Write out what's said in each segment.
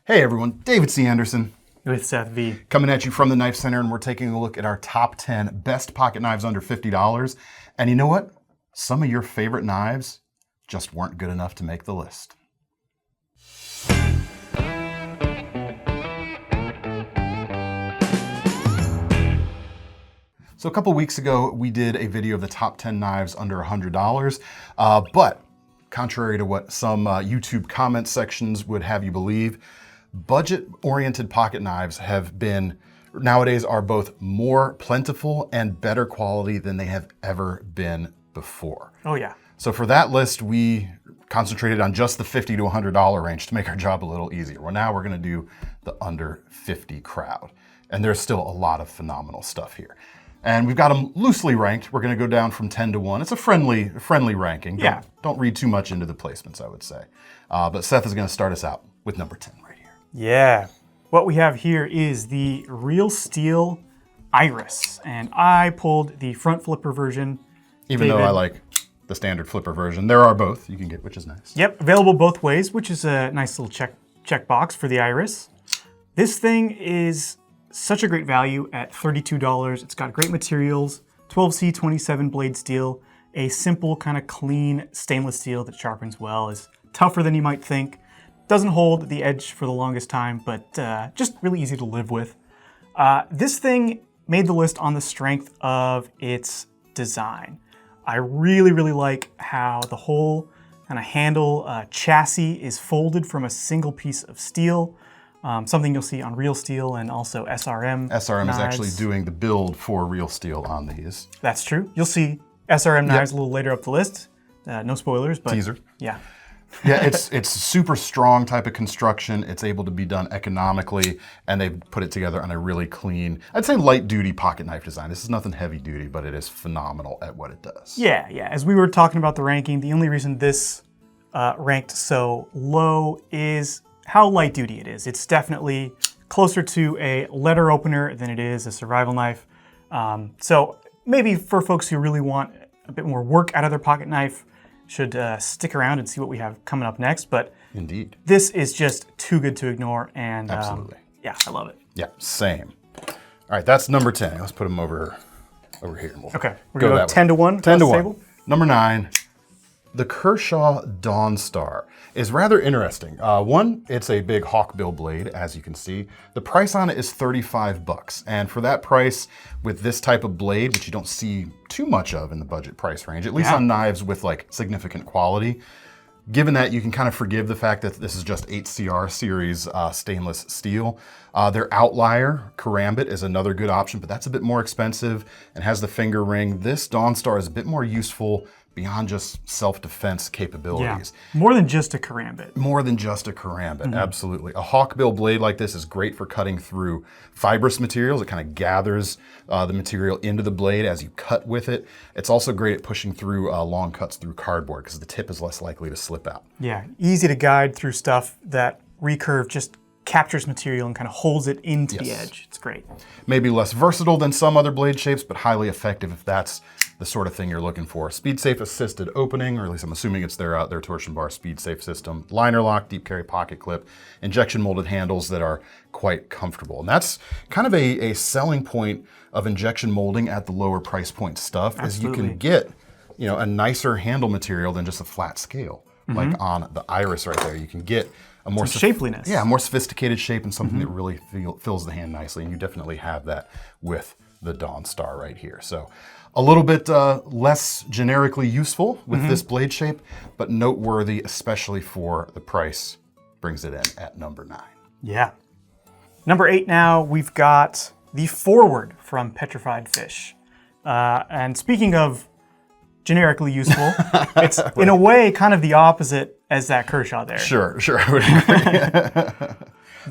Hey everyone, David C. Anderson. With Seth V. Coming at you from the Knife Center, and we're taking a look at our top 10 best pocket knives under $50. And you know what? Some of your favorite knives just weren't good enough to make the list. So a couple weeks ago, we did a video of the top 10 knives under $100, but contrary to what some YouTube comment sections would have you believe, budget-oriented pocket knives nowadays are both more plentiful and better quality than they have ever been before. Oh yeah. So for that list, we concentrated on just the $50 to $100 range to make our job a little easier. Well, now we're gonna do the under 50 crowd. And there's still a lot of phenomenal stuff here. And we've got them loosely ranked. We're gonna go down from 10 to 1. It's a friendly ranking. Yeah. Don't read too much into the placements, I would say. But Seth is gonna start us out with number 10 right here. Yeah. What we have here is the Real Steel Iris. And I pulled the front flipper version. Even though I like the standard flipper version, there are both you can get, which is nice. Yep, available both ways, which is a nice little check box for the Iris. This thing is such a great value at $32. It's got great materials, 12C27 blade steel, a simple kind of clean stainless steel that sharpens well, is tougher than you might think. Doesn't hold the edge for the longest time, but just really easy to live with. This thing made the list on the strength of its design. I really like how the whole kind of handle chassis is folded from a single piece of steel. Something you'll see on Real Steel and also SRM. SRM knives. is actually doing the build for Real Steel on these. That's true. You'll see SRM knives a little later up the list. No spoilers, but teaser. Yeah. Yeah, it's super strong type of construction. It's able to be done economically, and they've put it together on a really clean, I'd say light duty pocket knife design. This is nothing heavy duty, but it is phenomenal at what it does. Yeah. As we were talking about the ranking, the only reason this ranked so low is how light duty it is. It's definitely closer to a letter opener than it is a survival knife. So maybe for folks who really want a bit more work out of their pocket knife, should stick around and see what we have coming up next. But indeed, this is just too good to ignore, and absolutely, yeah, I love it. Yeah, same. All right, that's number 10. Let's put them over here. Okay, we're gonna go 10 to 1. 10 to 1. Number 9. The Kershaw Dawnstar is rather interesting. One, it's a big hawkbill blade, as you can see. The price on it is $35, and for that price, with this type of blade, which you don't see too much of in the budget price range, at least on knives with like significant quality, given that you can kind of forgive the fact that this is just 8CR series stainless steel. Their outlier, Karambit, is another good option, but that's a bit more expensive and has the finger ring. This Dawnstar is a bit more useful beyond just self-defense capabilities. Yeah. More than just a Karambit. More than just a Karambit, absolutely. A hawkbill blade like this is great for cutting through fibrous materials. It kind of gathers the material into the blade as you cut with it. It's also great at pushing through long cuts through cardboard because the tip is less likely to slip out. Yeah, easy to guide through stuff that recurve just captures material and kind of holds it into the edge. It's great. Maybe less versatile than some other blade shapes, but highly effective if that's the sort of thing you're looking for. Speed safe assisted opening, or at least I'm assuming it's their torsion bar speed safe system. Liner lock, deep carry pocket clip, injection molded handles that are quite comfortable. And that's kind of a selling point of injection molding at the lower price point stuff, is you can get a nicer handle material than just a flat scale. Like on the Iris right there, you can get a more shapeliness. Yeah, more sophisticated shape and something that really fills the hand nicely. And you definitely have that with the Dawnstar right here. So a little bit less generically useful with this blade shape, but noteworthy, especially for the price. Brings it in at number 9. Yeah. Number 8 now, we've got the Forward from Petrified Fish. And speaking of generically useful, it's in a way kind of the opposite as that Kershaw there. Sure, I would agree.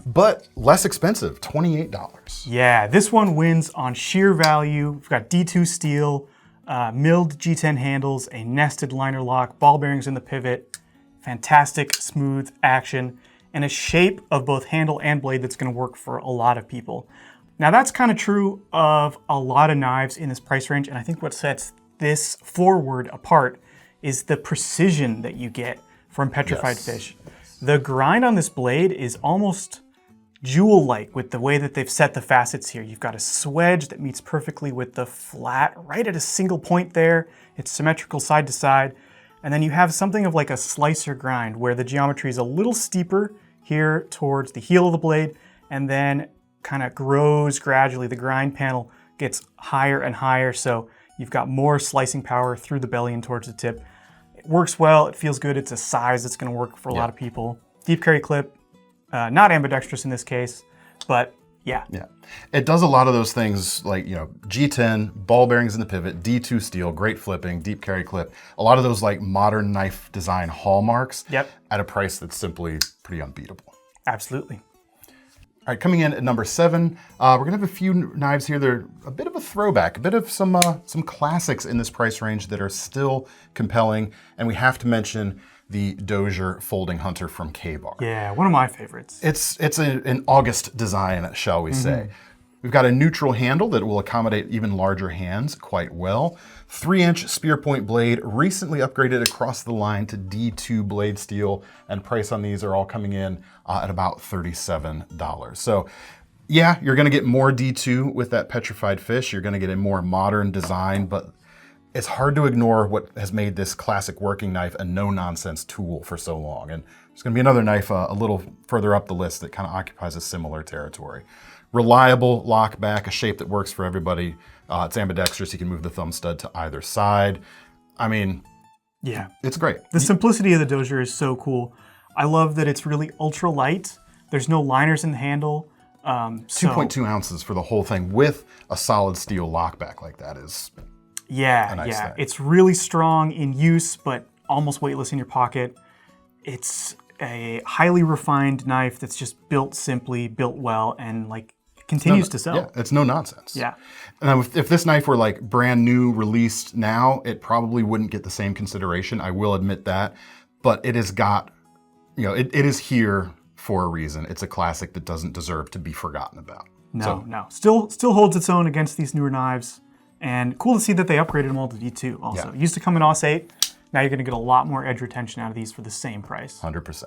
But less expensive, $28. Yeah, this one wins on sheer value. We've got D2 steel, milled G10 handles, a nested liner lock, ball bearings in the pivot, fantastic smooth action, and a shape of both handle and blade that's gonna work for a lot of people. Now that's kind of true of a lot of knives in this price range, and I think what sets this Forward apart is the precision that you get from Petrified Fish. The grind on this blade is almost jewel-like with the way that they've set the facets here. You've got a swedge that meets perfectly with the flat right at a single point there. It's symmetrical side to side. And then you have something of like a slicer grind where the geometry is a little steeper here towards the heel of the blade and then kind of grows gradually. The grind panel gets higher and higher, so you've got more slicing power through the belly and towards the tip. It works well, it feels good, it's a size that's gonna work for a lot of people. Deep carry clip, not ambidextrous in this case, but yeah. Yeah, it does a lot of those things like, you know, G10, ball bearings in the pivot, D2 steel, great flipping, deep carry clip. A lot of those like modern knife design hallmarks at a price that's simply pretty unbeatable. Absolutely. All right, coming in at number 7, we're gonna have a few knives here. They're a bit of a throwback, a bit of some classics in this price range that are still compelling, and we have to mention the Dozier Folding Hunter from K-Bar. Yeah, one of my favorites. It's an August design, shall we say. We've got a neutral handle that will accommodate even larger hands quite well. 3-inch spear point blade, recently upgraded across the line to D2 blade steel, and price on these are all coming in at about $37. So yeah, you're gonna get more D2 with that Petrified fish. You're gonna get a more modern design, but it's hard to ignore what has made this classic working knife a no-nonsense tool for so long. And there's gonna be another knife a little further up the list that kind of occupies a similar territory. Reliable lock back, a shape that works for everybody. It's ambidextrous, you can move the thumb stud to either side. I mean, yeah, it's great. The simplicity of the Dozier is so cool. I love that it's really ultra light. There's no liners in the handle. 2.2 ounces for the whole thing with a solid steel lock back like that is a nice thing. It's really strong in use, but almost weightless in your pocket. It's a highly refined knife that's just built simply, built well, and like continues to sell. Yeah, it's no nonsense. Yeah. And if this knife were like brand new, released now, it probably wouldn't get the same consideration. I will admit that, but it has got, you know, it is here for a reason. It's a classic that doesn't deserve to be forgotten about. No. Still holds its own against these newer knives. And cool to see that they upgraded them all to D2 also. It used to come in AUS 8. Now you're gonna get a lot more edge retention out of these for the same price. 100%.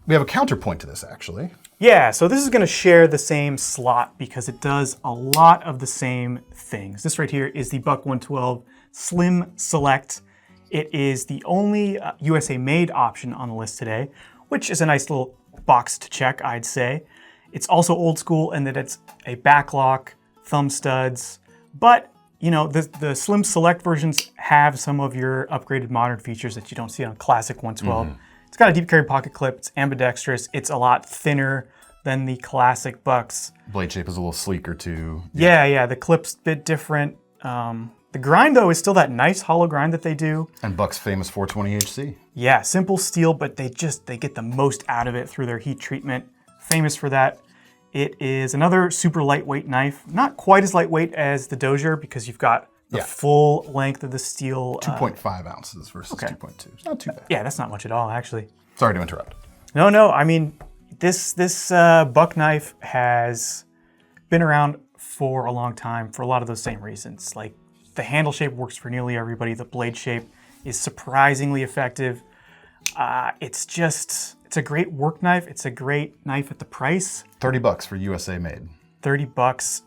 We have a counterpoint to this, actually. Yeah, so this is gonna share the same slot because it does a lot of the same things. This right here is the Buck 112 Slim Select. It is the only USA made option on the list today, which is a nice little box to check, I'd say. It's also old school in that it's a backlock, thumb studs, but you know, the Slim Select versions have some of your upgraded modern features that you don't see on a classic 112. It's got a deep carry pocket clip, it's ambidextrous, it's a lot thinner than the classic Bucks. Blade shape is a little sleeker too. Yeah, the clip's a bit different. The grind though is still that nice hollow grind that they do. And Buck's famous 420HC. Yeah, simple steel, but they get the most out of it through their heat treatment. Famous for that. It is another super lightweight knife. Not quite as lightweight as the Dozier because you've got the full length of the steel. 2.5 ounces versus 2.2. It's not too bad. Yeah, that's not much at all, actually. Sorry to interrupt. No, I mean, this Buck knife has been around for a long time for a lot of those same reasons. Like, the handle shape works for nearly everybody. The blade shape is surprisingly effective. It's a great work knife. It's a great knife at the price. $30 for USA made. $30.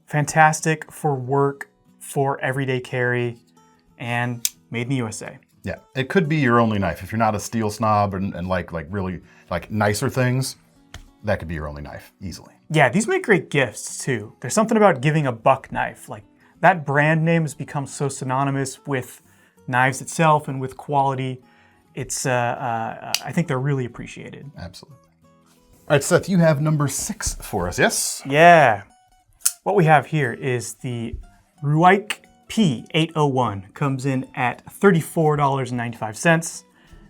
Fantastic for work, for everyday carry, and made in the USA. Yeah, it could be your only knife. If you're not a steel snob and like really like nicer things, that could be your only knife, easily. Yeah, these make great gifts too. There's something about giving a Buck knife. Like, that brand name has become so synonymous with knives itself and with quality. It's, I think they're really appreciated. Absolutely. All right, Seth, you have number 6 for us, yes? Yeah. What we have here is the Ruike P801. Comes in at $34.95.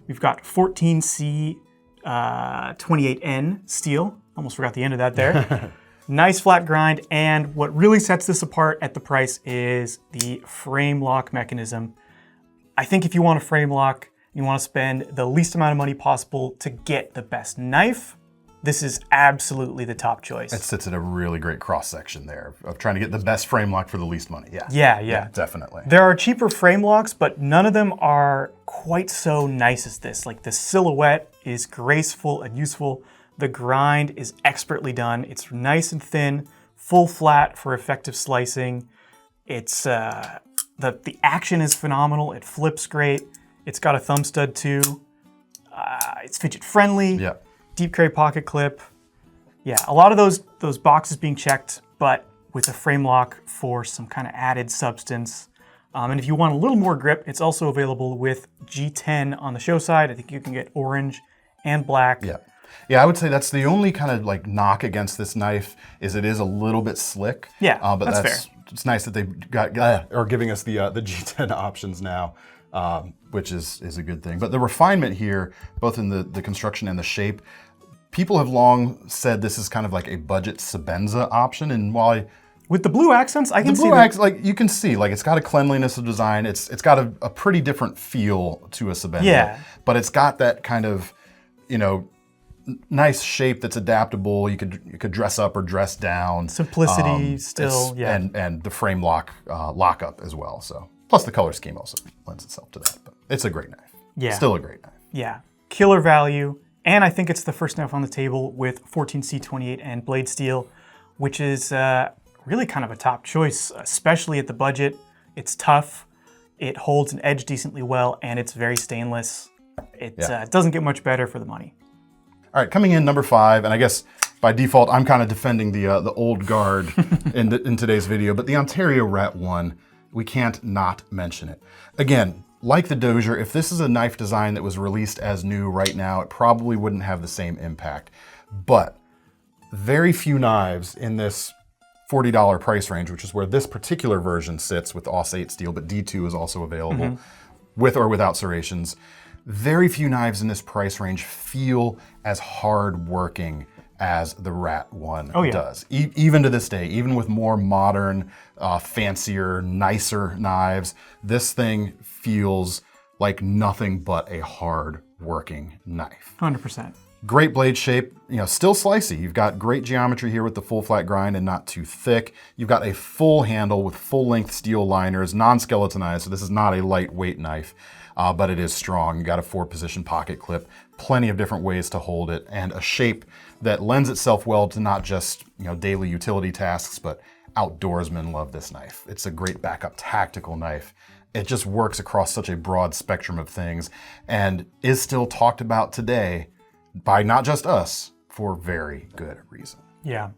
We've got 14C 28N steel. Almost forgot the end of that there. Nice flat grind, and what really sets this apart at the price is the frame lock mechanism. I think if you want a frame lock, you want to spend the least amount of money possible to get the best knife, this is absolutely the top choice. It sits at a really great cross-section there of trying to get the best frame lock for the least money. Yeah, definitely. There are cheaper frame locks, but none of them are quite so nice as this. Like the silhouette is graceful and useful. The grind is expertly done. It's nice and thin, full flat for effective slicing. It's the action is phenomenal. It flips great. It's got a thumb stud too. It's fidget friendly. Yeah. Deep carry pocket clip. Yeah, a lot of those boxes being checked, but with a frame lock for some kind of added substance. And if you want a little more grip, it's also available with G10 on the show side. I think you can get orange and black. Yeah, I would say that's the only kind of like knock against this knife is it is a little bit slick. Yeah, but that's fair. It's nice that they are giving us the G10 options now, which is a good thing. But the refinement here, both in the construction and the shape, people have long said this is kind of like a budget Sebenza option, and while with the blue accents, I can see like you can see, like it's got a cleanliness of design. It's got a pretty different feel to a Sebenza. Yeah. But it's got that kind of, nice shape that's adaptable. You could dress up or dress down. Simplicity still, yeah. And the frame lockup as well. So plus the color scheme also lends itself to that. But it's a great knife. Yeah. Still a great knife. Yeah. Killer value. And I think it's the first knife on the table with 14C28 and blade steel, which is really kind of a top choice, especially at the budget. It's tough, it holds an edge decently well, and it's very stainless. It doesn't get much better for the money. All right, coming in number 5, and I guess by default I'm kind of defending the old guard in today's video, but the Ontario Rat 1, we can't not mention it. Again, like the Dozier, if this is a knife design that was released as new right now, it probably wouldn't have the same impact. But very few knives in this $40 price range, which is where this particular version sits with AUS 8 steel, but D2 is also available with or without serrations. Very few knives in this price range feel as hard-working as the Rat 1 does. Even to this day, even with more modern, fancier, nicer knives, this thing feels like nothing but a hard-working knife. 100%. Great blade shape, still slicey. You've got great geometry here with the full flat grind and not too thick. You've got a full handle with full-length steel liners, non-skeletonized, so this is not a lightweight knife. But it is strong. You got a 4-position pocket clip, plenty of different ways to hold it, and a shape that lends itself well to not just daily utility tasks, but outdoorsmen love this knife. It's a great backup tactical knife. It just works across such a broad spectrum of things and is still talked about today by not just us for very good reason. Yeah.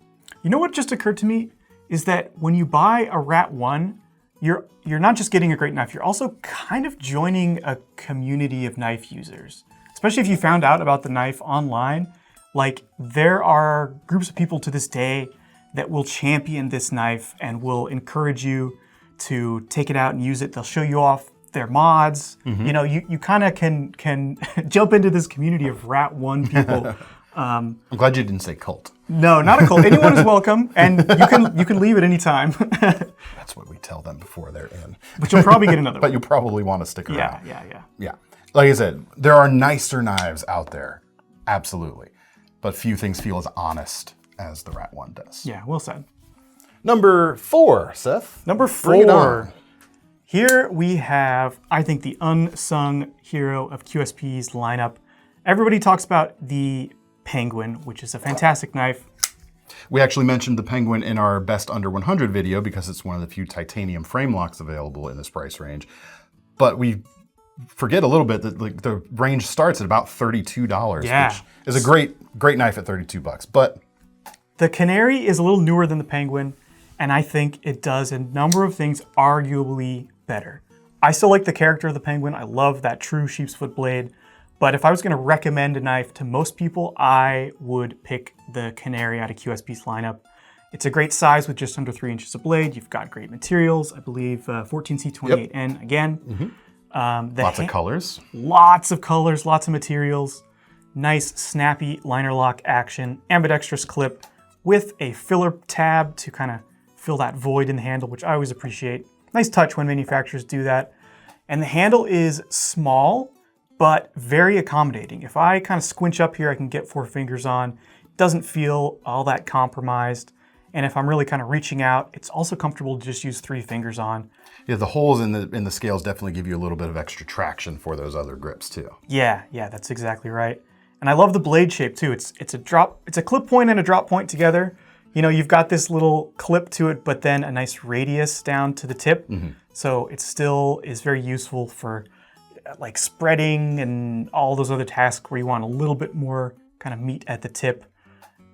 You know what just occurred to me is that when you buy a Rat 1, you're not just getting a great knife, you're also kind of joining a community of knife users. Especially if you found out about the knife online. Like, there are groups of people to this day that will champion this knife and will encourage you to take it out and use it. They'll show you off their mods. You kind of can jump into this community of Rat 1 people. I'm glad you didn't say cult. No, not a cult. Anyone is welcome, and you can leave at any time. That's what we tell them before they're in. But you'll probably get another But one. you'll probably want to stick around. Yeah. Like I said, there are nicer knives out there, absolutely. But few things feel as honest as the Rat 1 does. Yeah, well said. Number 4, Seth. Number 4. Here we have, I think, the unsung hero of QSP's lineup. Everybody talks about the Penguin, which is a fantastic knife. We actually mentioned the Penguin in our best under 100 video because it's one of the few titanium frame locks available in this price range. But we forget a little bit that the range starts at about $32, which is a great knife at $32. But the Canary is a little newer than the Penguin, and I think it does a number of things arguably better. I still like the character of the Penguin. I love that true sheep's foot blade. But if I was going to recommend a knife to most people, I would pick the Canary out of QSP's lineup. It's a great size with just under 3 inches of blade. You've got great materials. I believe 14C28N again. Lots of colors. Lots of colors, lots of materials. Nice, snappy liner lock action. Ambidextrous clip with a filler tab to kind of fill that void in the handle, which I always appreciate. Nice touch when manufacturers do that. And the handle is small, but very accommodating. If I kind of squinch up here, I can get 4 fingers on. doesn't feel all that compromised. And if I'm really kind of reaching out, it's also comfortable to just use 3 fingers on. Yeah, the holes in the scales definitely give you a little bit of extra traction for those other grips too. Yeah, that's exactly right. And I love the blade shape too. It's a clip point and a drop point together. You know, you've got this little clip to it, but then a nice radius down to the tip. So it still is very useful for like spreading and all those other tasks where you want a little bit more kind of meat at the tip.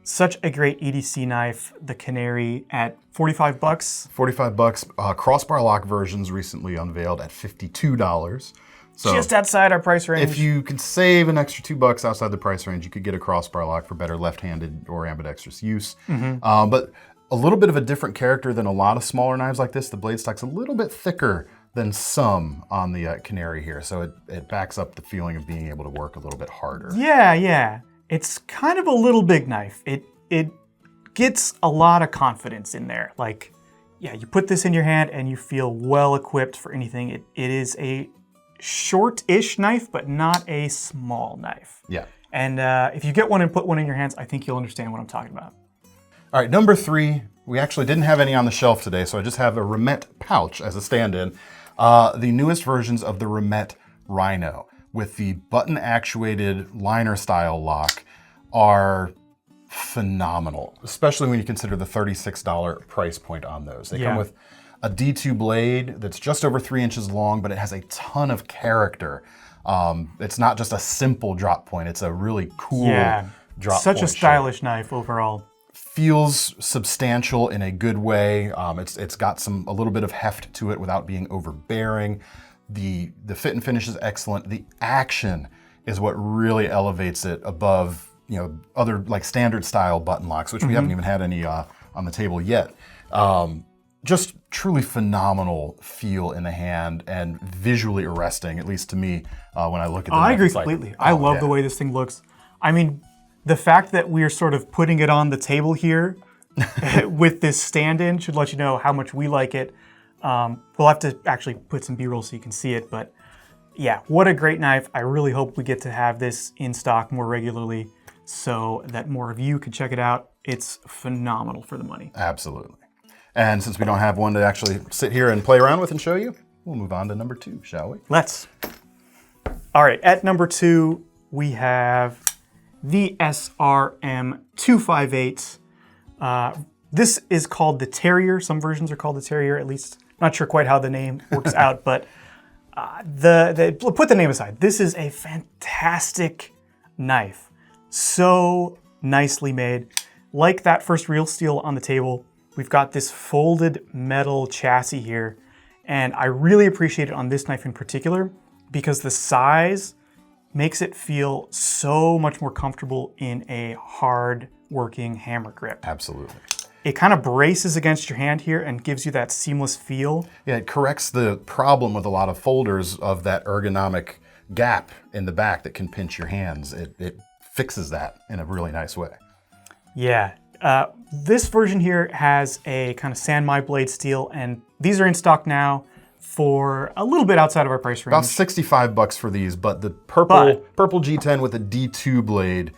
Such a great EDC knife, the Canary, at 45 bucks. 45 bucks. Crossbar lock versions recently unveiled at $52. So just outside our price range. if you can save an extra $2 outside the price range, you could get a crossbar lock for better left-handed or ambidextrous use. But a little bit of a different character than a lot of smaller knives like this. The blade stock's a little bit thicker than some on the Canary here, so it backs up the feeling of being able to work a little bit harder. Yeah. It's kind of a little big knife. It gets a lot of confidence in there. Like, yeah, you put this in your hand and you feel well equipped for anything. It is a short-ish knife, but not a small knife. Yeah. And if you get one and put one in your hands, I think you'll understand what I'm talking about. All right, number 3, we actually didn't have any on the shelf today, so I just have a Remette pouch as a stand-in. The newest versions of the Remette Rhino with the button-actuated liner-style lock are phenomenal, especially when you consider the $36 price point on those. They come with a D2 blade that's just over 3 inches long, but it has a ton of character. It's not just a simple drop point, it's a really cool drop point. Such a stylish knife overall. Feels substantial in a good way. It's got a little bit of heft to it without being overbearing. The fit and finish is excellent. The action is what really elevates it above, you know, other like standard style button locks, which we haven't even had any on the table yet. Just truly phenomenal feel in the hand and visually arresting, at least to me, when I look at the I agree knife. completely. I love the way this thing looks. I mean, the fact that we're sort of putting it on the table here with this stand-in should let you know how much we like it. We'll have to actually put some B-roll so you can see it, but yeah, what a great knife. I really hope we get to have this in stock more regularly so that more of you can check it out. It's phenomenal for the money. Absolutely. And since we don't have one to actually sit here and play around with and show you, we'll move on to number 2, shall we? Let's. All right, at number 2, we have the SRM 258. This is called the Terrier. Some versions are called the Terrier, at least. Not sure quite how the name works out, but put the name aside. This is a fantastic knife. So nicely made. Like that first real steel on the table, we've got this folded metal chassis here. And I really appreciate it on this knife in particular because the size makes it feel so much more comfortable in a hard working hammer grip. Absolutely. It kind of braces against your hand here and gives you that seamless feel. Yeah, it corrects the problem with a lot of folders of that ergonomic gap in the back that can pinch your hands. It fixes that in a really nice way. Yeah. This version here has a kind of Sanmai blade steel, and these are in stock now for a little bit outside of our price range. About 65 bucks for these, but the purple G10 with a D2 blade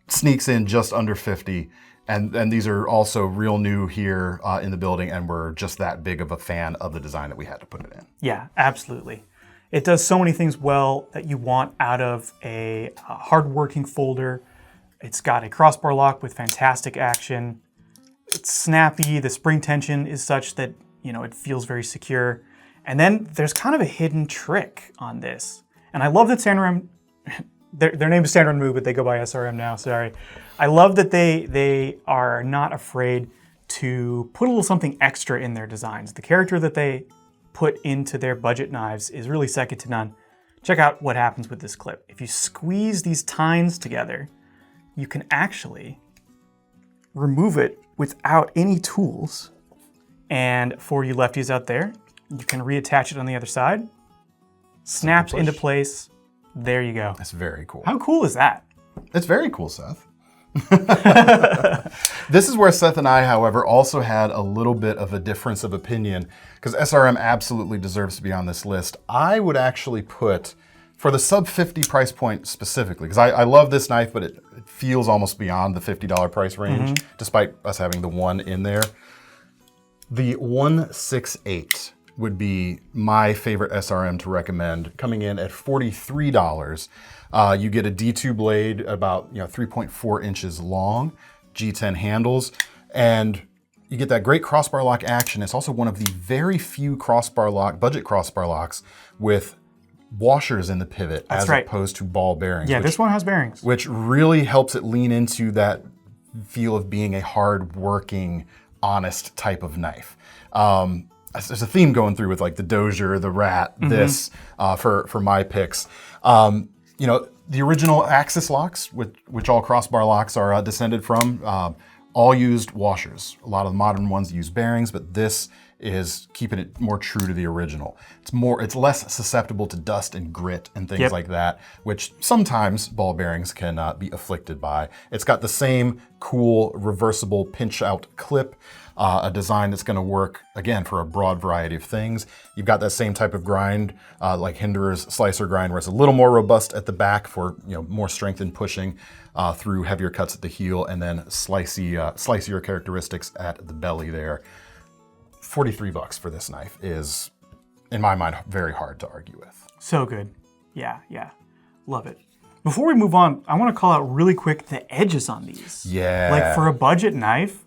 sneaks in just under 50. And these are also real new here in the building, and we're just that big of a fan of the design that we had to put it in. Yeah, absolutely. It does so many things well that you want out of a hard-working folder. It's got a crossbar lock with fantastic action. It's snappy. The spring tension is such that, you know, it feels very secure. And then there's kind of a hidden trick on this. And I love that SanRem, their name is SanRem Move, but they go by SRM now, sorry. I love that they are not afraid to put a little something extra in their designs. The character that they put into their budget knives is really second to none. Check out what happens with this clip. If you squeeze these tines together, you can actually remove it without any tools. And for you lefties out there, you can reattach it on the other side. Snaps into place. There you go. That's very cool. How cool is that? It's very cool, Seth. This is where Seth and I, however, also had a little bit of a difference of opinion because SRM absolutely deserves to be on this list. I would actually put For the sub 50 price point specifically, because I love this knife, but it feels almost beyond the $50 price range, despite us having the one in there. The 168 would be my favorite SRM to recommend, coming in at $43. You get a D2 blade about 3.4 inches long, G10 handles, and you get that great crossbar lock action. It's also one of the very few budget crossbar locks with washers in the pivot opposed to ball bearings. Yeah, this one has bearings. Which really helps it lean into that feel of being a hard-working, honest type of knife. There's a theme going through with like the Dozier, the Rat, this for my picks. The original Axis locks, which all crossbar locks are descended from, all used washers. A lot of the modern ones use bearings, but this is keeping it more true to the original. It's less susceptible to dust and grit and things like that, which sometimes ball bearings can be afflicted by. It's got the same cool reversible pinch out clip, a design that's gonna work, again, for a broad variety of things. You've got that same type of grind, like Hinderer's slicer grind, where it's a little more robust at the back for more strength in pushing through heavier cuts at the heel, and then slicier characteristics at the belly there. $43 for this knife is, in my mind, very hard to argue with. So good. Yeah. Love it. Before we move on, I want to call out really quick the edges on these. Yeah. Like for a budget knife,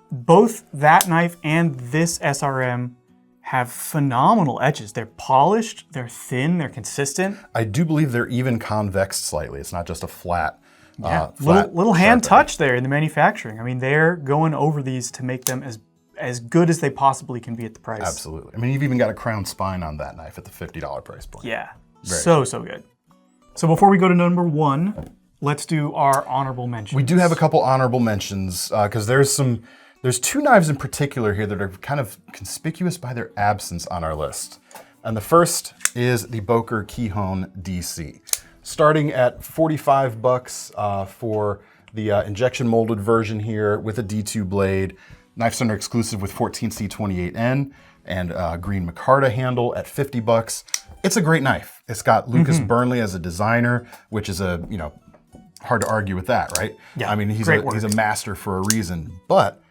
both that knife and this SRM have phenomenal edges. They're polished, they're thin, they're consistent. I do believe they're even convexed slightly. It's not just a flat. Little hand touch there in the manufacturing. I mean, they're going over these to make them as good as they possibly can be at the price. Absolutely. I mean, you've even got a crown spine on that knife at the $50 price point. Yeah, so good. So before we go to number one, let's do our honorable mentions. We do have a couple honorable mentions because there's two knives in particular here that are kind of conspicuous by their absence on our list. And the first is the Boker Kihon DC. Starting at $45 for the injection molded version here with a D2 blade, KnifeCenter exclusive with 14C28N and green micarta handle at $50. It's a great knife. It's got Lucas Burnley as a designer, which is hard to argue with that, right? Yeah, I mean, he's a master for a reason. But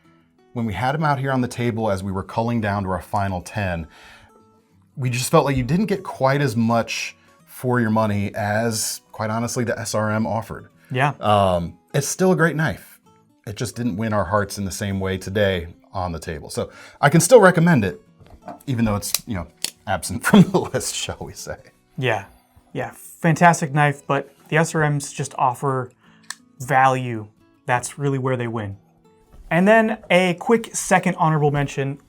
when we had him out here on the table as we were culling down to our final 10, we just felt like you didn't get quite as much for your money as, quite honestly, the SRM offered. Yeah. It's still a great knife. It just didn't win our hearts in the same way today on the table. So I can still recommend it, even though it's, absent from the list, shall we say. Yeah. Fantastic knife, but the SRMs just offer value. That's really where they win. And then a quick second honorable mention.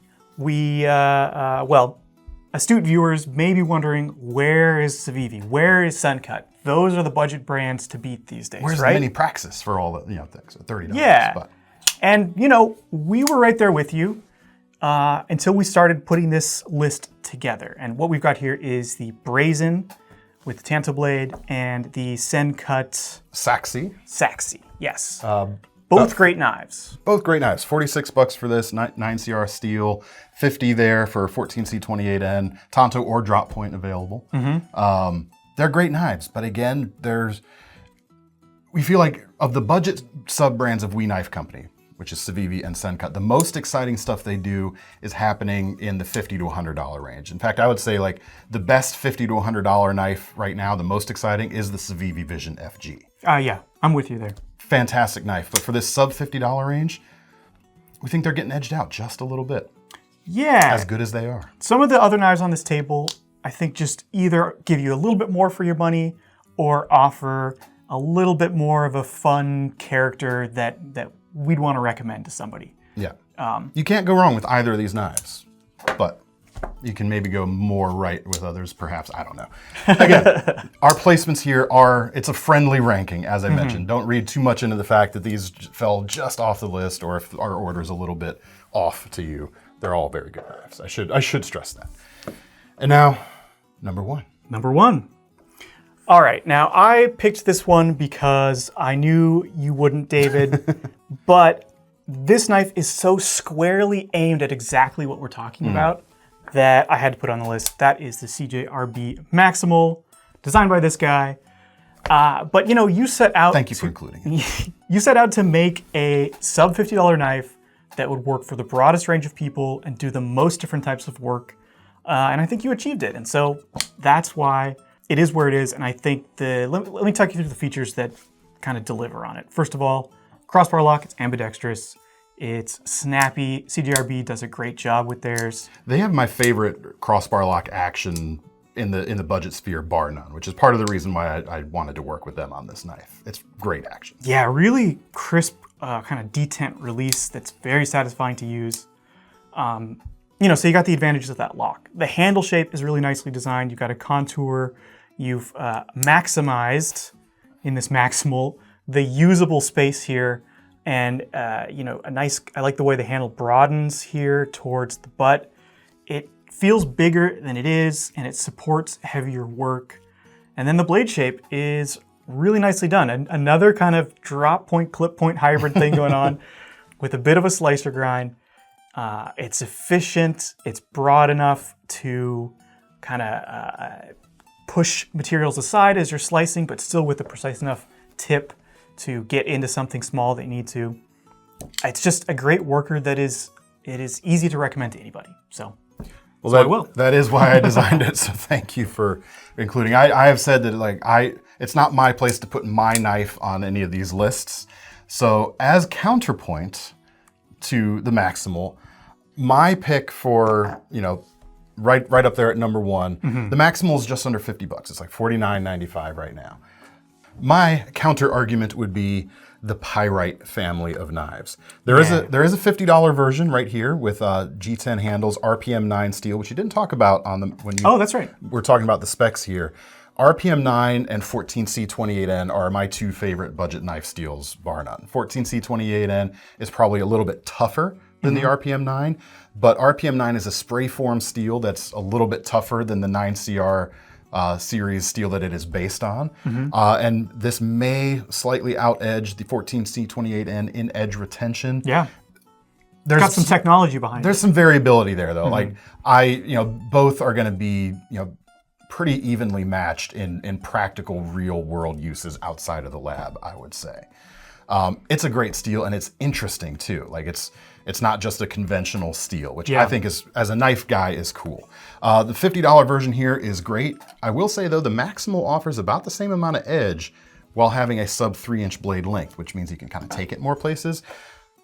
Astute viewers may be wondering, where is CIVIVI? Where is Suncut? Those are the budget brands to beat these days, Where's right? the mini Praxis for all the things at $30? Yeah. But. And we were right there with you until we started putting this list together. And what we've got here is the Brazen with the Tanto blade and the Suncut Saxi. Yes. Both great knives. Both great knives. $46 for this, 9CR steel, $50 there for 14C28N, Tanto or drop point available. They're great knives, but again, we feel like of the budget sub-brands of We Knife Company, which is CIVIVI and Suncut, the most exciting stuff they do is happening in the $50 to $100 range. In fact, I would say like the best $50 to $100 knife right now, the most exciting is the CIVIVI Vision FG. Yeah, I'm with you there. Fantastic knife, but for this sub $50 range, we think they're getting edged out just a little bit. Yeah. As good as they are. Some of the other knives on this table, I think just either give you a little bit more for your money or offer a little bit more of a fun character that we'd want to recommend to somebody. Yeah. You can't go wrong with either of these knives, but you can maybe go more right with others, perhaps. I don't know. Again, our placements here it's a friendly ranking, as I mentioned. Don't read too much into the fact that these fell just off the list or if our order's a little bit off to you. They're all very good knives. I should stress that. And now, number one. Number one. All right, now I picked this one because I knew you wouldn't, David, but this knife is so squarely aimed at exactly what we're talking about that I had to put on the list. That is the CJRB Maximal designed by this guy. But you know, you set out. Thank you for including it. You set out to make a sub $50 knife that would work for the broadest range of people and do the most different types of work. And I think you achieved it. And so that's why it is where it is. And I think let me talk you through the features that kind of deliver on it. First of all, crossbar lock, it's ambidextrous. It's snappy. CJRB does a great job with theirs. They have my favorite crossbar lock action in the budget sphere, bar none, which is part of the reason why I wanted to work with them on this knife. It's great action. Yeah, really crisp kind of detent release that's very satisfying to use. You know, so you got the advantages of that lock. The handle shape is really nicely designed. You've got a contour. You've maximized, in this Maximal, the usable space here. And, you know, I like the way the handle broadens here towards the butt. It feels bigger than it is, and it supports heavier work. And then the blade shape is really nicely done. Another kind of drop point, clip point hybrid thing going on with a bit of a slicer grind. It's efficient, it's broad enough to kind of push materials aside as you're slicing, but still with a precise enough tip to get into something small that you need to. It's just a great worker that it is easy to recommend to anybody. So, that is why I designed it. So thank you for including. I have said that it's not my place to put my knife on any of these lists. So as counterpoint to the Maximal, my pick for, you know, right up there at number one, the Maximal is just under $50. It's like $49.95 right now. My counter argument would be the Pyrite family of knives. There is a $50 version right here with G10 handles, RPM 9 steel, which you didn't talk about Oh, that's right. We're talking about the specs here. RPM 9 and 14C28N are my two favorite budget knife steels, bar none. 14C28N is probably a little bit tougher than the RPM 9, but RPM 9 is a spray form steel that's a little bit tougher than the 9CR series steel that it is based on. And this may slightly out-edge the 14C28N in edge retention. Yeah. There's got some technology behind it. There's some variability there though. Both are gonna be, pretty evenly matched in practical real world uses outside of the lab, I would say. It's a great steel and it's interesting too. Like it's not just a conventional steel, which I think is, as a knife guy, is cool. The $50 version here is great. I will say though, the Maximal offers about the same amount of edge while having a sub 3-inch blade length, which means you can kind of take it more places.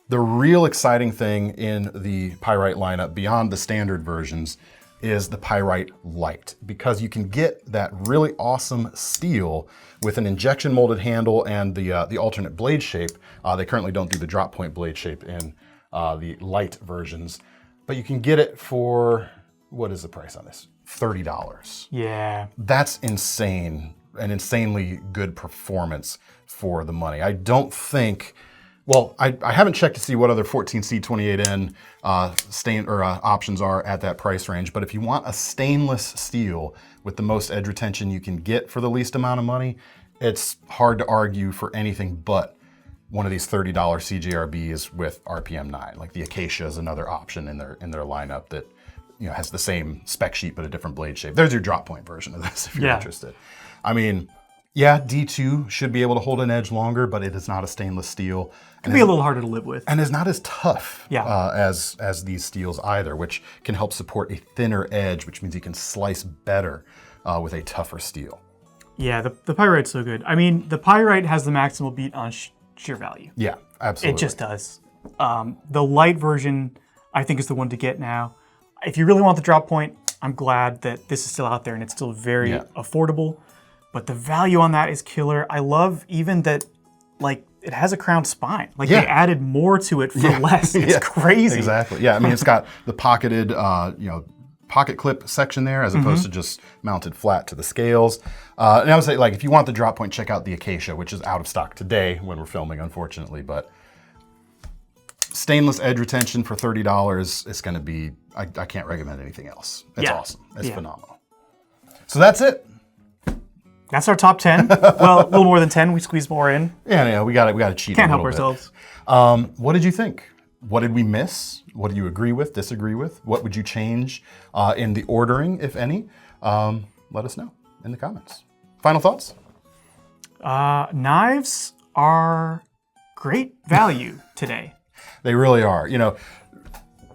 The real exciting thing in the Pyrite lineup beyond the standard versions is the Pyrite Light, because you can get that really awesome steel with an injection molded handle and the alternate blade shape. They currently don't do the drop point blade shape in the light versions, but you can get it for, what is the price on this? $30. Yeah. That's insane, an insanely good performance for the money. I don't think, well, I haven't checked to see what other 14C28N options are at that price range, but if you want a stainless steel with the most edge retention you can get for the least amount of money, it's hard to argue for anything but one of these $30 CJRBs with RPM 9. Like the Acacia is another option in their lineup that has the same spec sheet but a different blade shape. There's your drop point version of this if you're interested. I mean, yeah, D2 should be able to hold an edge longer, but it is not a stainless steel. It can be a little harder to live with. And is not as tough as these steels either, which can help support a thinner edge, which means you can slice better with a tougher steel. Yeah, the Pyrite's so good. I mean, the Pyrite has the Maximal beat on sheer value. Yeah, absolutely. It just does. The light version, I think, is the one to get now. If you really want the drop point, I'm glad that this is still out there and it's still very affordable. But the value on that is killer. I love even that, it has a crown spine. They added more to it for less. It's crazy. Exactly. Yeah, I mean, it's got the pocketed, pocket clip section there as opposed to just mounted flat to the scales. And I would say, if you want the drop point, check out the Acacia, which is out of stock today when we're filming, unfortunately. But stainless edge retention for $30 is going to be, I can't recommend anything else. It's awesome. It's phenomenal. So that's it. That's our top 10. Well, a little more than 10. We squeezed more in. Yeah, we got to cheat. Can't help ourselves. What did you think? What did we miss? What do you agree with, disagree with? What would you change in the ordering, if any? Let us know in the comments. Final thoughts? Knives are great value today. They really are. You know,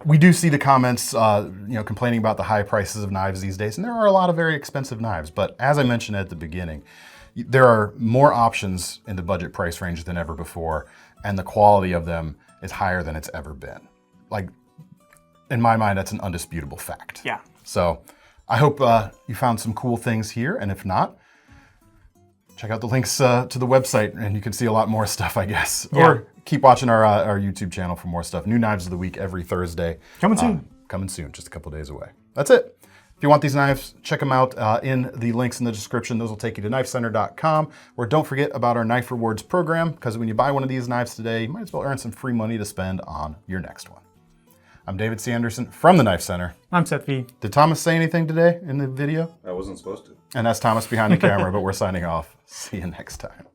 we do see the comments, complaining about the high prices of knives these days, and there are a lot of very expensive knives. But as I mentioned at the beginning, there are more options in the budget price range than ever before, and the quality of them is higher than it's ever been. Like, in my mind, that's an undisputable fact. Yeah. So I hope you found some cool things here, and if not, check out the links to the website, and you can see a lot more stuff, I guess. Yeah. Or keep watching our YouTube channel for more stuff. New Knives of the Week every Thursday. Coming soon. Coming soon, just a couple days away. That's it. If you want these knives, check them out in the links in the description. Those will take you to KnifeCenter.com, where don't forget about our Knife Rewards program, because when you buy one of these knives today, you might as well earn some free money to spend on your next one. I'm David C. Anderson from the Knife Center. I'm Seth V. Did Thomas say anything today in the video? I wasn't supposed to. And that's Thomas behind the camera, but we're signing off. See you next time.